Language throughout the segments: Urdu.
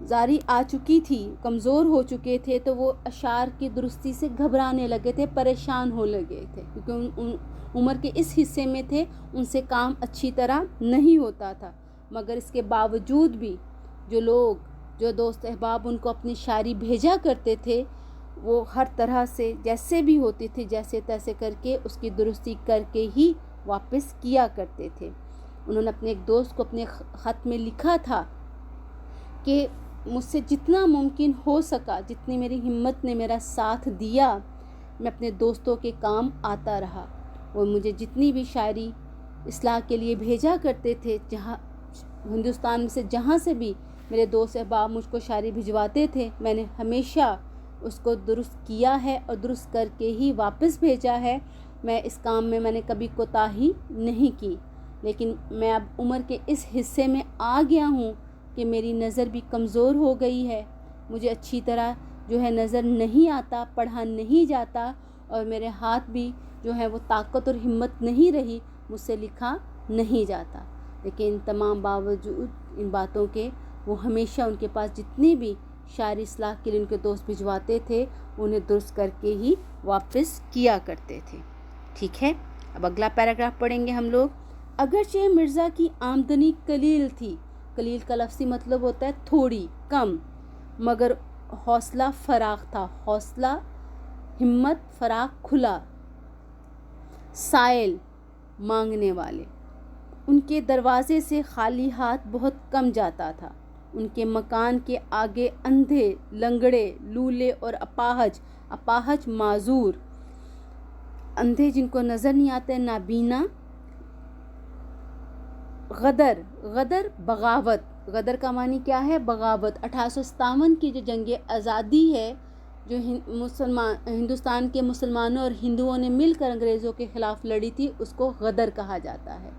زاری آ چکی تھی، کمزور ہو چکے تھے، تو وہ اشعار کی درستی سے گھبرانے لگے تھے، پریشان ہو لگے تھے، کیونکہ ان عمر کے اس حصے میں تھے، ان سے کام اچھی طرح نہیں ہوتا تھا۔ مگر اس کے باوجود بھی جو دوست احباب ان کو اپنی شاعری بھیجا کرتے تھے، وہ ہر طرح سے جیسے بھی ہوتی تھی، جیسے تیسے کر کے اس کی درستی کر کے ہی واپس کیا کرتے تھے۔ انہوں نے اپنے ایک دوست کو اپنے خط میں لکھا تھا کہ مجھ سے جتنا ممکن ہو سکا، جتنی میری ہمت نے میرا ساتھ دیا، میں اپنے دوستوں کے کام آتا رہا۔ وہ مجھے جتنی بھی شاعری اصلاح کے لیے بھیجا کرتے تھے، جہاں ہندوستان میں سے جہاں سے بھی میرے دوست احباب مجھ کو شاعری بھجواتے تھے، میں نے ہمیشہ اس کو درست کیا ہے اور درست کر کے ہی واپس بھیجا ہے۔ میں اس کام میں نے کبھی کوتاہی نہیں کی۔ لیکن میں اب عمر کے اس حصے میں آ گیا ہوں کہ میری نظر بھی کمزور ہو گئی ہے، مجھے اچھی طرح نظر نہیں آتا، پڑھا نہیں جاتا، اور میرے ہاتھ بھی وہ طاقت اور ہمت نہیں رہی، مجھ سے لکھا نہیں جاتا۔ لیکن تمام باوجود ان باتوں کے وہ ہمیشہ ان کے پاس جتنی بھی شاعری اصلاح کے لیے ان کے دوست بھجواتے تھے، انہیں درست کر کے ہی واپس کیا کرتے تھے۔ ٹھیک ہے، اب اگلا پیراگراف پڑھیں گے ہم لوگ۔ اگرچہ مرزا کی آمدنی قلیل تھی، قلیل کا لفظی مطلب ہوتا ہے تھوڑی، کم، مگر حوصلہ فراخ تھا، حوصلہ، ہمت، فراخ، کھلا، سائل، مانگنے والے۔ ان کے دروازے سے خالی ہاتھ بہت کم جاتا تھا۔ ان کے مکان کے آگے اندھے، لنگڑے، لولے اور اپاہج معذور، اندھے جن کو نظر نہیں آتے، نابینا، غدر بغاوت، غدر کا معنی کیا ہے؟ بغاوت۔ 1857 کی جو جنگ آزادی ہے، جو ہندوستان کے مسلمانوں اور ہندوؤں نے مل کر انگریزوں کے خلاف لڑی تھی، اس کو غدر کہا جاتا ہے۔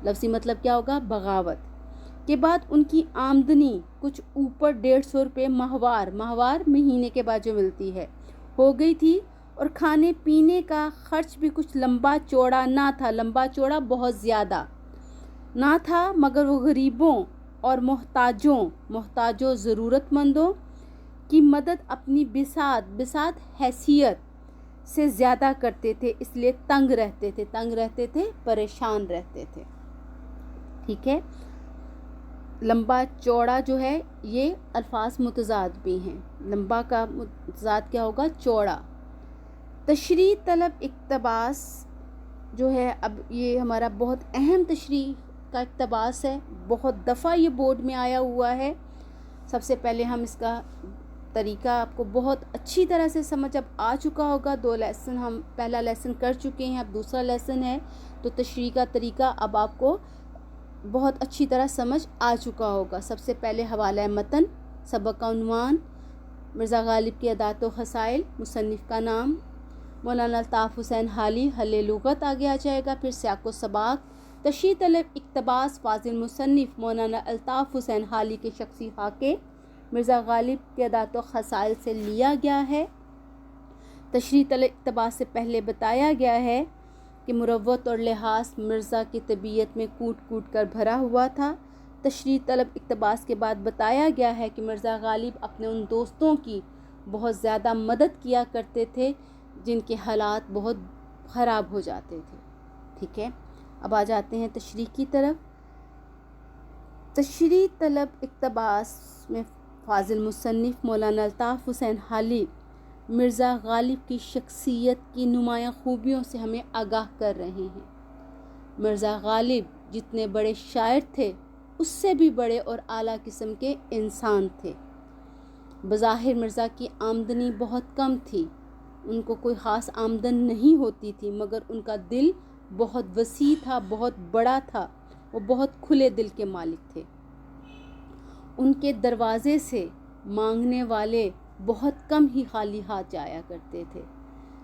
لفظی مطلب کیا ہوگا؟ بغاوت۔ کے بعد ان کی آمدنی کچھ اوپر 150 روپے ماہوار مہینے کے بعد جو ملتی ہے، ہو گئی تھی، اور کھانے پینے کا خرچ بھی کچھ لمبا چوڑا نہ تھا، لمبا چوڑا بہت زیادہ نہ تھا، مگر وہ غریبوں اور محتاجوں ضرورت مندوں کی مدد اپنی بساط حیثیت سے زیادہ کرتے تھے، اس لیے تنگ رہتے تھے، پریشان رہتے تھے۔ ٹھیک ہے، لمبا چوڑا یہ الفاظ متضاد بھی ہیں۔ لمبا کا متضاد کیا ہوگا؟ چوڑا۔ تشریح طلب اقتباس اب یہ ہمارا بہت اہم تشریح کا اقتباس ہے، بہت دفعہ یہ بورڈ میں آیا ہوا ہے۔ سب سے پہلے ہم اس کا طریقہ آپ کو بہت اچھی طرح سے سمجھ اب آ چکا ہوگا۔ 2 لیسن ہم پہلا لیسن کر چکے ہیں، اب دوسرا لیسن ہے، تو تشریح کا طریقہ اب آپ کو بہت اچھی طرح سمجھ آ چکا ہوگا۔ سب سے پہلے حوالہ متن، سبق کا عنوان، مرزا غالب کی ادات و خصائل، مصنف کا نام، مولانا الطاف حسین حالی، حل لغت آگے آ جائے گا، پھر سیاق و سباق، تشریح طلب اقتباس، فاضل مصنف مولانا الطاف حسین حالی کے شخصی خاکے، مرزا غالب کے ادات و خصائل سے لیا گیا ہے۔ تشریح طلب اقتباس سے پہلے بتایا گیا ہے کہ مروت اور لحاظ مرزا کی طبیعت میں کوٹ کر بھرا ہوا تھا۔ تشریح طلب اقتباس کے بعد بتایا گیا ہے کہ مرزا غالب اپنے ان دوستوں کی بہت زیادہ مدد کیا کرتے تھے جن کے حالات بہت خراب ہو جاتے تھے۔ ٹھیک ہے، اب آ جاتے ہیں تشریح کی طرف۔ تشریح طلب اقتباس میں فاضل مصنف مولانا الطاف حسین حالی مرزا غالب کی شخصیت کی نمایاں خوبیوں سے ہمیں آگاہ کر رہے ہیں۔ مرزا غالب جتنے بڑے شاعر تھے، اس سے بھی بڑے اور اعلیٰ قسم کے انسان تھے۔ بظاہر مرزا کی آمدنی بہت کم تھی، ان کو کوئی خاص آمدن نہیں ہوتی تھی، مگر ان کا دل بہت وسیع تھا، بہت بڑا تھا، وہ بہت کھلے دل کے مالک تھے۔ ان کے دروازے سے مانگنے والے بہت کم ہی خالی ہاتھ جایا کرتے تھے۔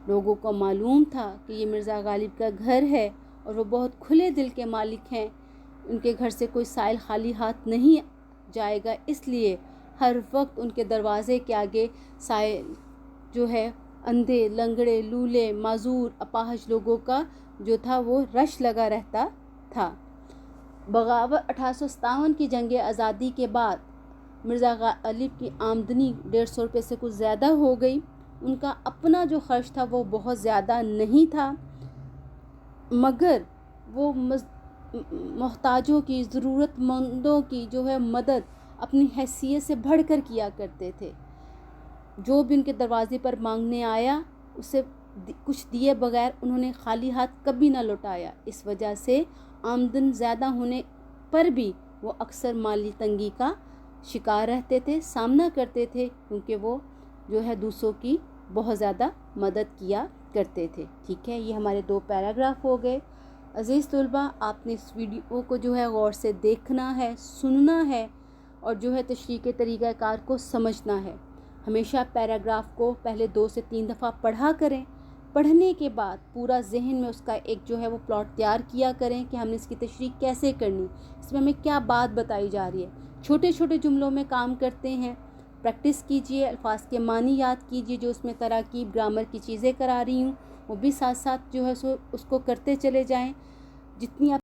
لوگوں کو معلوم تھا کہ یہ مرزا غالب کا گھر ہے اور وہ بہت کھلے دل کے مالک ہیں، ان کے گھر سے کوئی سائل خالی ہاتھ نہیں جائے گا، اس لیے ہر وقت ان کے دروازے کے آگے سائل اندھے، لنگڑے، لولے، معذور، اپاہج لوگوں کا تھا وہ رش لگا رہتا تھا۔ بغاوت 1857 کی جنگ آزادی کے بعد مرزا غالب کی آمدنی 150 روپے سے کچھ زیادہ ہو گئی، ان کا اپنا جو خرچ تھا وہ بہت زیادہ نہیں تھا، مگر وہ محتاجوں کی، ضرورت مندوں کی جو ہے مدد اپنی حیثیت سے بڑھ کر کیا کرتے تھے۔ جو بھی ان کے دروازے پر مانگنے آیا اسے کچھ دیے بغیر انہوں نے خالی ہاتھ کبھی نہ لوٹایا۔ اس وجہ سے آمدن زیادہ ہونے پر بھی وہ اکثر مالی تنگی کا شکار رہتے تھے، سامنا کرتے تھے، کیونکہ وہ جو ہے دوسروں کی بہت زیادہ مدد کیا کرتے تھے۔ ٹھیک ہے، یہ ہمارے 2 پیراگراف ہو گئے۔ عزیز طلباء، آپ نے اس ویڈیو کو جو ہے غور سے دیکھنا ہے، سننا ہے اور جو ہے تشریح کے طریقہ کار کو سمجھنا ہے۔ ہمیشہ پیراگراف کو پہلے 2 سے 3 دفعہ پڑھا کریں، پڑھنے کے بعد پورا ذہن میں اس کا ایک جو ہے وہ پلاٹ تیار کیا کریں کہ ہم نے اس کی تشریح کیسے کرنی، اس میں ہمیں کیا بات بتائی جا رہی ہے۔ چھوٹے چھوٹے جملوں میں کام کرتے ہیں، پریکٹس کیجئے، الفاظ کے معنی یاد کیجئے، جو اس میں تراکیب گرامر کی چیزیں کرا رہی ہوں وہ بھی ساتھ ساتھ جو ہے اس کو کرتے چلے جائیں۔ جتنی آپ